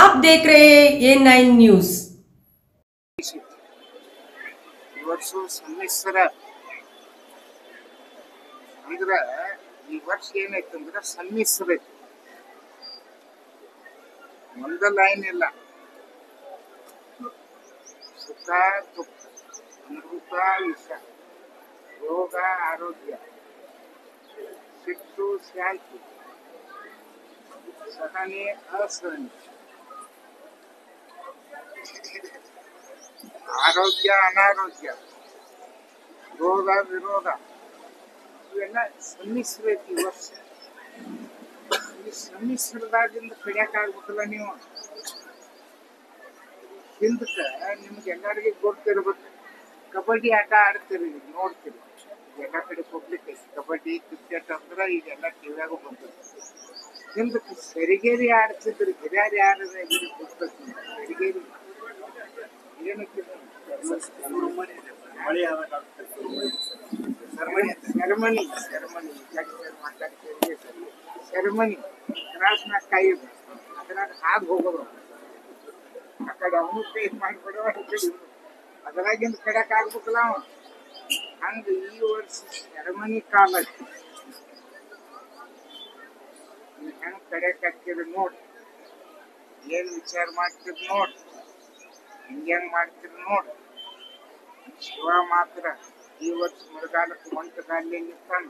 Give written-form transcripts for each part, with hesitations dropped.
आप देख रहे हैं A9 न्यूज। ವರ್ಷ ಸಮ್ಮಿಶ್ರ ಅಂದ್ರ ಈ ವರ್ಷ ಏನೈತಂದ್ರ ಸಮ್ಮಿಶ್ರ ಐತಿ. ಒಂದ ಲೈನ್ ಇಲ್ಲ. ಸುಖ ದುಃಖ, ಅಮೃತ ವಿಷ, ರೋಗ ಆರೋಗ್ಯ, ಸಿಟ್ಟು ಶಾಂತಿ, ಸಹನೆ ಅಸಹನೆ, ಆರೋಗ್ಯ ಅನಾರೋಗ್ಯ, ರೋಗ ವಿರೋಧ, ಇವೆಲ್ಲ ಸಮ್ಮಿಶ್ರ ಐತಿ ಈ ವರ್ಷ. ಈ ಸಮ್ಮಿಶ್ರದಾಗಿಂದ ಕಡಿಯಕ್ಕಾಗ್ಬೇಕಲ್ಲ ನೀವು. ಹಿಂದಕ್ಕೆ ನಿಮ್ಗೆಲ್ಲರಿಗೂ ಗೊತ್ತಿರ್ಬೇಕು, ಕಬಡ್ಡಿ ಆಟ ಆಡ್ತೀರಿ, ನೋಡ್ತೀರಿ. ಎಲ್ಲ ಕಡೆ ಪಬ್ಲಿಕ್ ಐತಿ. ಕಬಡ್ಡಿ ಕ್ರಿಕೆಟ್ ಅಂದ್ರೆ ಈಗೆಲ್ಲ ಟಿವ್ಯಾಗ ಬಂತದೆ. ಹಿಂದಕ್ಕೆ ಸರಿಗೇರಿ ಆಡ್ತಿದ್ರು. ಹಿರಿಯರು ಯಾರು ಗೊತ್ತೈತಿ? ಸರಿಗೇರಿ ಏನಕ್ಕೆ ಸೆರೆಮನಿ ಸೆರೆಮನಿ ಕ್ರಾಸ್ನಾಗ ಕಾಯೋದು, ಅದ್ರಾಗ ಹಾದು ಹೋಗೋದು. ಆ ಕಡೆ ಅವನು ಕೈ ಮಾಡ್ಕೊಡೋ, ಅದ್ರಾಗಿಂದ ಕಡೆಕ್ ಆಗ್ಬೇಕಲ್ಲ ಅವ. ಹಂಗ ಈ ವರ್ಷ ಸೆರೆಮನಿ ಕಾಲ ಐತಿ. ನೀವು ಹೆಂಗ್ ಕಡೆಕ್ ಹಾಕ್ತೀರಿ ನೋಡಿ, ಏನ್ ವಿಚಾರ ಮಾಡ್ತೀರಿ ನೋಡಿ, ಹಿಂಗ್ಯಾಂಗ್ ಮಾಡ್ತೀರಿ ನೋಡಿ. ಶಿವ ಮಾತ್ರ ಈ ವರ್ಷ ಮಳೆಗಾಲಕ್ಕೆ ಒಂಟಗಾಲಿ ನಿಂತಾನ.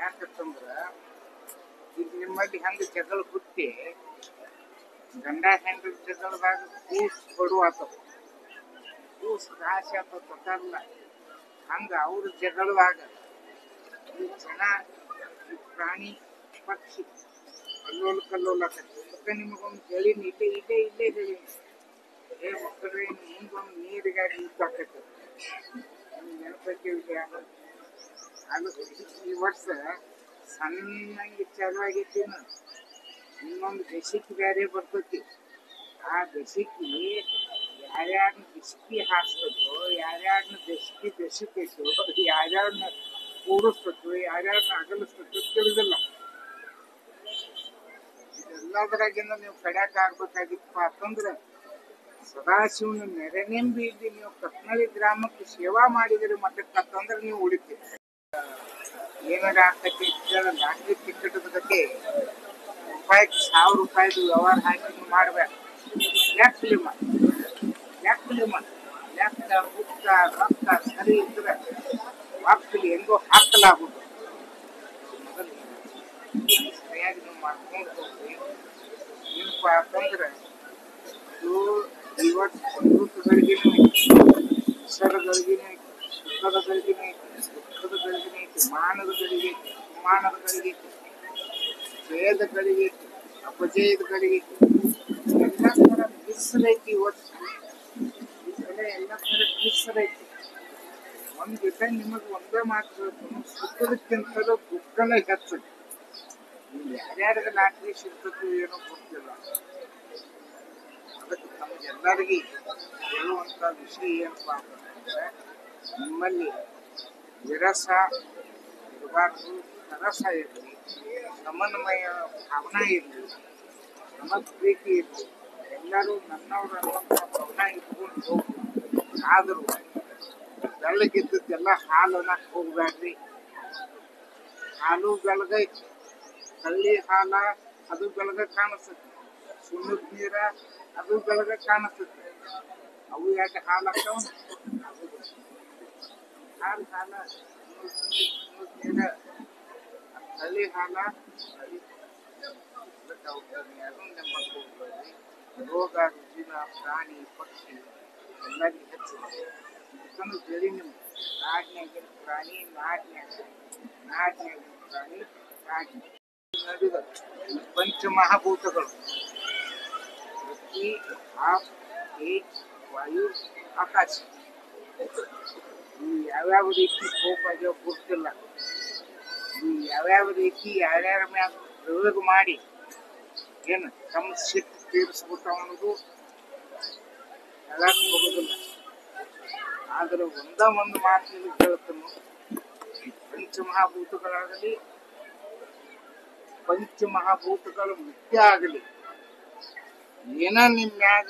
ಯಾಕಂದ್ರ ಈಗ ನಿಮ್ಮಲ್ಲಿ ಹಂಗ ಜಗಳ ಹುಟ್ಟಿ ಗಂಡ ಹೆಂಡ್ರ ಜಗಳದಾಗ ಕೂಸ್ ಬಡುವಾತವ, ಕೂಸ್ ರಾಶಿ ಆತವ ಗೊತ್ತಾಗಲ್ಲ. ಹಂಗ ಅವ್ರ ಜಗಳದಾಗ ಈ ಜನ, ಈ ಪ್ರಾಣಿ ಪಕ್ಷಿ ಕಲ್ಲೋಲ ಕಲ್ಲೋಲ ಆಕತಿ. ಅದಕ್ಕೆ ನಿಮಗೊಂದು ಹೇಳಿನಿ, ಇಲ್ಲೇ ಹೇಳೀನಿ. ಮಕ್ಕಳ್ರೆ ಮುಂದೊಂದು ನೀರಿಗಾಗಿ ಯುದ್ಧ ಆಕೈತಿ. ನೆನಪೈತಿ ವಿಷಯ. ಅದು ಈ ವರ್ಷ ಸಣ್ಣಂಗೆ ಚಾಲು ಆಗೈತಿ. ಇನ್ನೊಂದು ಬೆಸಿಕ್ ಬೇರೆ ಬರ್ತೈತಿ. ಆ ಬೆಸಿಕಿ ಯಾರ್ಯಾರನ್ನ ಬೆಸಿಕಿ ಹಾಕ್ತದೋ, ಯಾರ್ಯಾರನ್ನ ಬೆಸಿಕೈತೋ, ಯಾರ್ಯಾರನ್ನ ಕೂಡಿಸ್ತದೋ, ಯಾರ್ಯಾರನ್ನ ಅಗಲಿಸ್ತದೋ ತಿಳಿದಿಲ್ಲ. ಇದೆಲ್ಲದರಾಗಿಂದ ನೀವು ಕಡ್ಯಾಕ ಆಗ್ಬೇಕಾಗಿತ್ತಪ್ಪ ಅಂತಂದ್ರೆ ಸದಾಶಿವನ ನೆರೆನೆಂಬಿ ಇಲ್ಲಿ ನೀವು ಕತ್ನಳ್ಳಿ ಗ್ರಾಮಕ್ಕೆ ಸೇವಾ ಮಾಡಿದಿರಿ ಮಠಕ್ಕಂತಂದ್ರೆ ನೀವು ಉಳಿತೀರಿ. ಏನಾರ ಆಗ್ತೈತಿ ಲಾಟ್ರಿ ಟಿಕೆಟ್ ಬಗ್ಗೆ ರೂಪಾಯಿಗೆ 1000 ರೂಪಾಯಿದು ವ್ಯವಹಾರ ಹಾಕಿ ನೀವು ಮಾಡ್ಬೇಕು. ಲೆಕ್ಕಲಿ ಲೆಕ್ಕ ಮುಕ್ತ ರೊಕ್ಕ ಸರಿ ಇದ್ರೆ ವಾಕ್ಲಿ ಹೆಂಗೋ ಹಾಕಲಾಗುದು. ಮೊದಲು ಸರಿಯಾಗಿ ನೀವು ಮಾಡ್ಕೊಂಡು ಹೋಗ್ರಿ. ಏನಪ್ಪ ಅಂತಂದ್ರೆ ಇದು ಇವತ್ತು ಅಮೃತಗಳಿಗೇನು ಐತಿ, ವಿಸರಗಳಿಗೇನು ಐತಿ, ಸುಖದ ಗಳಿಗೇನು ಐತಿ, ದುಃಖದ ಗಳಿಗೇನು ಐತಿ, ಮಾನದ ಗಳಿಗೆ ಐತಿ, ಅಪಮಾನದ ಗಳಿಗೆ ಐತಿ, ಜಯದ ಗಳಿಗೆ ಐತಿ, ಅಪಜಯದ ಗಳಿಗೆ ಐತಿ. ಎಲ್ಲ ಥರ ಮಿಶ್ರೈತಿ ಇವತ್ತು. ಈ ಕಡೆ ಎಲ್ಲ ಥರ ಮಿಶ್ರೈತಿ. ಒಂದು ಜೊತೆ ನಿಮಗೆ ಒಂದೇ ಮಾತು ಹೇಳ್ತೀನಿ, ಸುಖದಕ್ಕಿಂತಲೂ ದುಃಖನೇ ಹೆಚ್ಚು. ನೀವು ಯಾರ್ಯಾರಿಗೆ ಲಾಟ್ರಿ ಸಿಗ್ತಕ್ಕೂ ಏನೋ ಗೊತ್ತಿಲ್ಲ. ಅದಕ್ಕೆ ನಮಗೆಲ್ಲರಿಗೆ ಹೇಳುವಂಥ ವಿಷಯ ಏನಪ್ಪ ಅಂತಂದ್ರೆ, ನಿಮ್ಮಲ್ಲಿ ವಿರಸ ಇರಬಾರ್ದು, ಸರಸ ಇರಲಿ, ಸಮನ್ವಯ ಭಾವನಾ ಇರಲಿ, ಸಮಪ್ರೀತಿ ಇರಲಿ. ಎಲ್ಲರೂ ನನ್ನವರು ಅನ್ನುವಂಥ ಭಾವನಾ ಇಟ್ಕೊಂಡು ಹೋಗಿ. ಆದರೂ ಬೆಳಗಿದ್ದಕ್ಕೆಲ್ಲ ಹಾಲು ಅನ್ನಕ್ಕೆ ಹೋಗ್ಬೇಡ್ರಿ. ಹಾಲು ಬೆಳಗೈತಿ, ಹಳ್ಳಿ ಹಾಲ ಅದು ಬೆಳಗ ಕಾಣಿಸ್ತೈತಿ, ಸುಣ್ಣದ ನೀರ ಅದು ಬೆಳಗ ಕಾಣಿಸ್ತೈತಿ. ಅವು ಯಾಕೆ ಹಾಲು ಹಾಕ್ತಾವ? ಹಾಲ ಸುಣ್ಣದ ನೀರ, ಹಳ್ಳಿ ಹಾಲ ರೋಗ ರುಜಿನ ಪ್ರಾಣಿ ಪಕ್ಷಿ ಎಲ್ಲರಿಗೂ ಹೆಚ್ಚಿದೆ. ಇದನ್ನು ಬೆಳಿ ನಿಮ್ಗೆ ನಾಡಿನಾಗಿನ ಪ್ರಾಣಿ ನಾಡಿನಾಗಿನ ಪ್ರಾಣಿ ಕಾಡಿನ ನಡುವ ಪಂಚಮಹಾಭೂತಗಳು ಪೃಥ್ವಿ, ಆಪ್, ತೇಜ್, ವಾಯು, ಆಕಾಶ. ಇವು ಯಾವ್ಯಾವ ರೀತಿ ಕೋಪ ಆಗ್ಯಾವ ಗೊತ್ತಿಲ್ಲ. ಇವು ಯಾವ್ಯಾವ ರೀತಿ ಯಾರ್ಯಾರ ಮ್ಯಾಗ ಪ್ರಯೋಗ ಮಾಡಿ ಏನು ತಮ್ಮ ಸಿಟ್ಟು ತೀರಿಸ್ಬಿಟ್ಟಾವ ಅನ್ನೋದು ಹೇಳಕ್ ಹೋಗೋದಿಲ್ಲ. ಆದ್ರೆ ಒಂದು ಮಾತಿನಲ್ಲಿ ಹೇಳ್ತಾನು, ಈ ಪಂಚಮಹಾಭೂತಗಳಾಗಲಿ ಪಂಚಮಹಾಭೂತಗಳು ಮುಖ್ಯ ಆಗಲಿ, ಏನ ನಿಮ್ ಮ್ಯಾಗ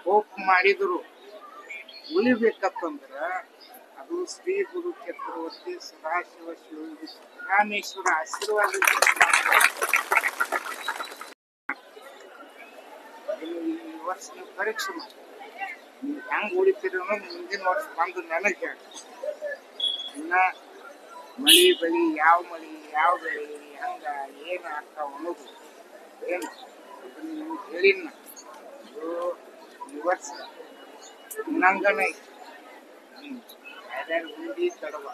ಹೋಪ್ ಮಾಡಿದ್ರು ಉಳಿಬೇಕಂದ್ರ ಅದು ಶ್ರೀ ಗುರು ಚಕ್ರವರ್ತಿ ಸದಾಶಿವ ರಾಮೇಶ್ವರ ಆಶೀರ್ವಾದ ಈ ವರ್ಷ ನೀವು ಪರೀಕ್ಷೆ ಮಾಡಿ ನೀವು ಹೆಂಗ್ ಉಳಿತೀರಿ ಅನ್ನೋದು ಮುಂದಿನ ವರ್ಷ ಬಂದು ನನಗೆ ಹೇಳಿ. ಇನ್ನ ಮಳಿ ಬೆಳಿ ಯಾವ ಬೆಳಿ ಹೆಂಗ ಏನ್ ಆಗ್ತಾವ ಅನ್ನೋದು ಏನು ನಿಮ್ಗೆ ಹೇಳಿನ ಇದು ಈ ವರ್ಷ ನಂಗನ ಯಾರ್ಯಾರು ಉಂಡಿ ತಡವ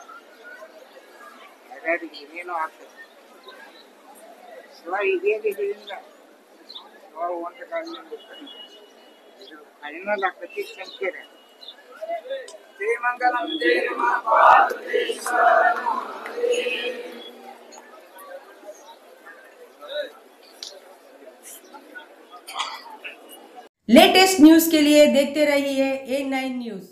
ಯಾರ್ಯಾರಿಗೆ ಏನೇನೋ ಆಗ್ತದೆ ಶಿವ ಇದೇನು ಇದರಿಂದ ಶಿವ ಒಂದು ಕಾಲದಿಂದ ಇದು ಫೈನಲ್ ಆಗ್ತೈತಿ ಶಂಕರ ಶ್ರೀಮಂಗಲಂ ಜಯ लेटेस्ट न्यूज के लिए देखते रहिए A9 न्यूज।